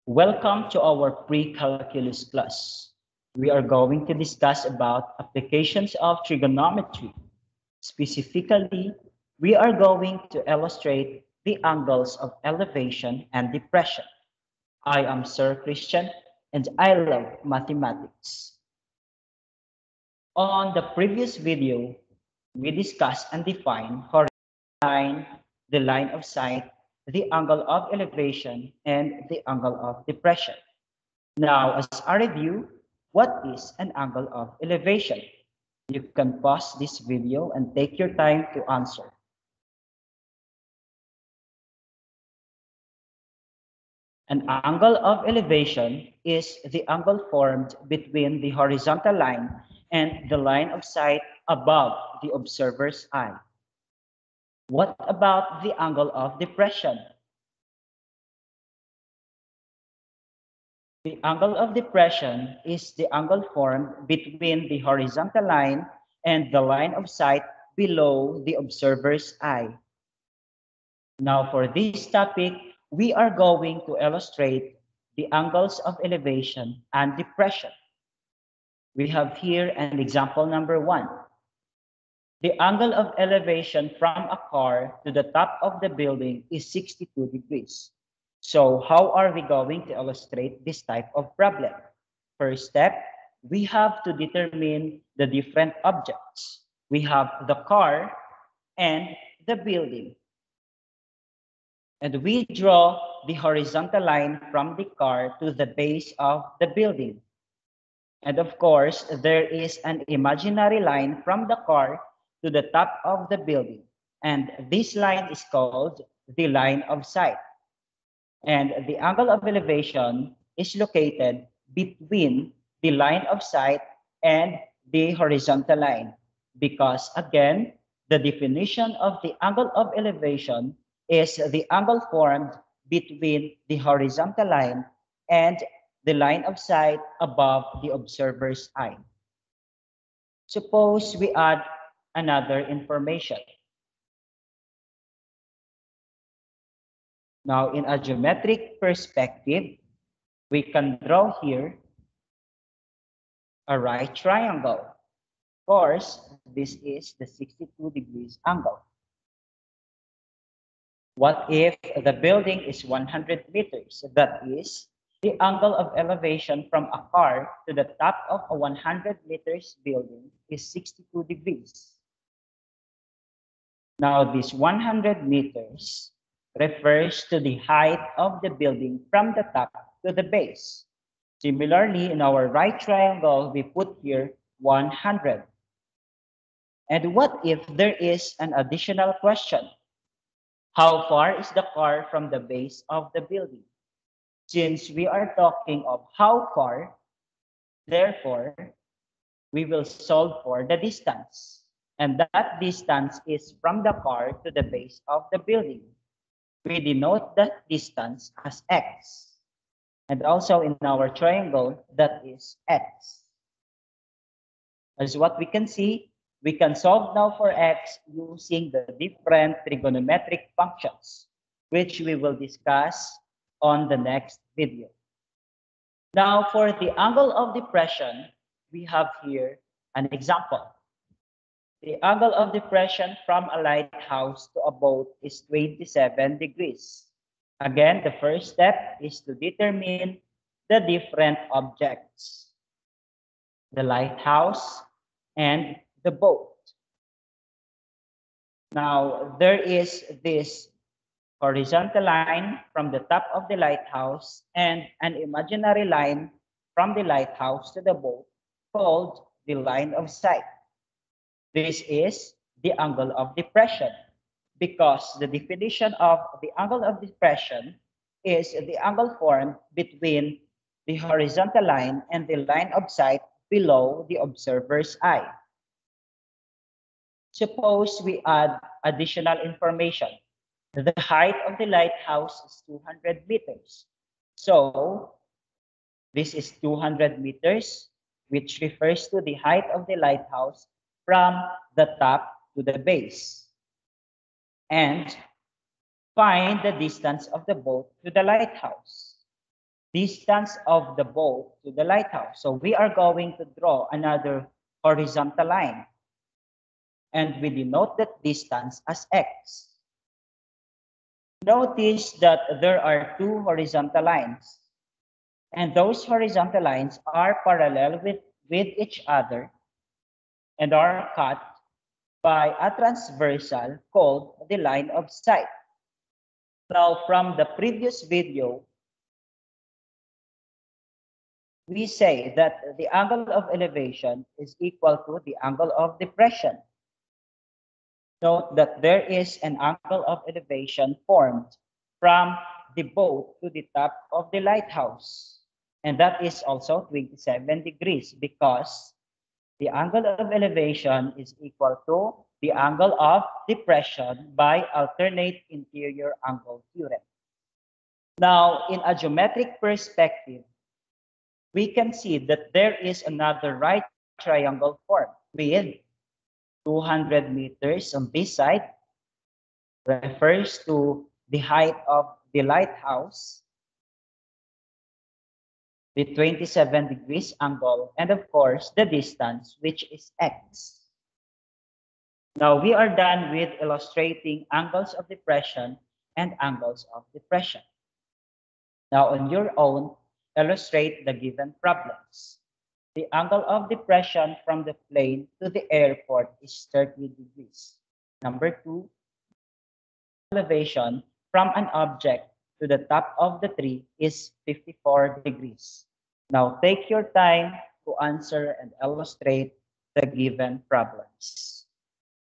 Welcome to our pre-calculus class. We are going to discuss about applications of trigonometry. Specifically, we are going to illustrate the angles of elevation and depression. I am Sir Christian and I love mathematics. On the previous video, we discussed and defined horizontal line, the line of sight, the angle of elevation, and the angle of depression. Now, as a review, what is an angle of elevation? You can pause this video and take your time to answer. An angle of elevation is the angle formed between the horizontal line and the line of sight above the observer's eye. What about the angle of depression? The angle of depression is the angle formed between the horizontal line and the line of sight below the observer's eye. Now, for this topic, we are going to illustrate the angles of elevation and depression. We have here an example number 1. The angle of elevation from a car to the top of the building is 62 degrees. So how are we going to illustrate this type of problem? First step, we have to determine the different objects. We have the car and the building. And we draw the horizontal line from the car to the base of the building. And of course, there is an imaginary line from the car to the top of the building. And this line is called the line of sight. And the angle of elevation is located between the line of sight and the horizontal line. Because again, the definition of the angle of elevation is the angle formed between the horizontal line and the line of sight above the observer's eye. Suppose we add another information. Now, in a geometric perspective, we can draw here a right triangle. Of course, this is the 62 degrees angle. What if the building is 100 meters? That is, the angle of elevation from a car to the top of a 100 meters building is 62 degrees. Now, this 100 meters refers to the height of the building from the top to the base. Similarly, in our right triangle, we put here 100. And what if there is an additional question? How far is the car from the base of the building? Since we are talking of how far, therefore, we will solve for the distance. And that distance is from the car to the base of the building. We denote that distance as x. And also in our triangle, that is x. As what we can see, we can solve now for x using the different trigonometric functions, which we will discuss on the next video. Now, for the angle of depression, we have here an example. The angle of depression from a lighthouse to a boat is 27 degrees. Again, the first step is to determine the different objects, the lighthouse and the boat. Now, there is this horizontal line from the top of the lighthouse and an imaginary line from the lighthouse to the boat called the line of sight. This is the angle of depression because the definition of the angle of depression is the angle formed between the horizontal line and the line of sight below the observer's eye. Suppose we add additional information. The height of the lighthouse is 200 meters. So this is 200 meters, which refers to the height of the lighthouse from the top to the base. And find the distance of the boat to the lighthouse. distance of the boat to the lighthouse. So we are going to draw another horizontal line. And we denote that distance as x. Notice that there are two horizontal lines. And those horizontal lines are parallel with each other and are cut by a transversal called the line of sight. Now, from the previous video, we say that the angle of elevation is equal to the angle of depression. Note that there is an angle of elevation formed from the boat to the top of the lighthouse. And that is also 27 degrees because the angle of elevation is equal to the angle of depression by alternate interior angle theorem. Now, in a geometric perspective, we can see that there is another right triangle form with 200 meters on this side, refers to the height of the lighthouse, the 27 degrees angle, and of course, the distance, which is x. Now, we are done with illustrating angles of depression and angles of depression. Now, on your own, illustrate the given problems. The angle of depression from the plane to the airport is 30 degrees. Number 2, elevation from an object to the top of the tree is 54 degrees. Now, take your time to answer and illustrate the given problems.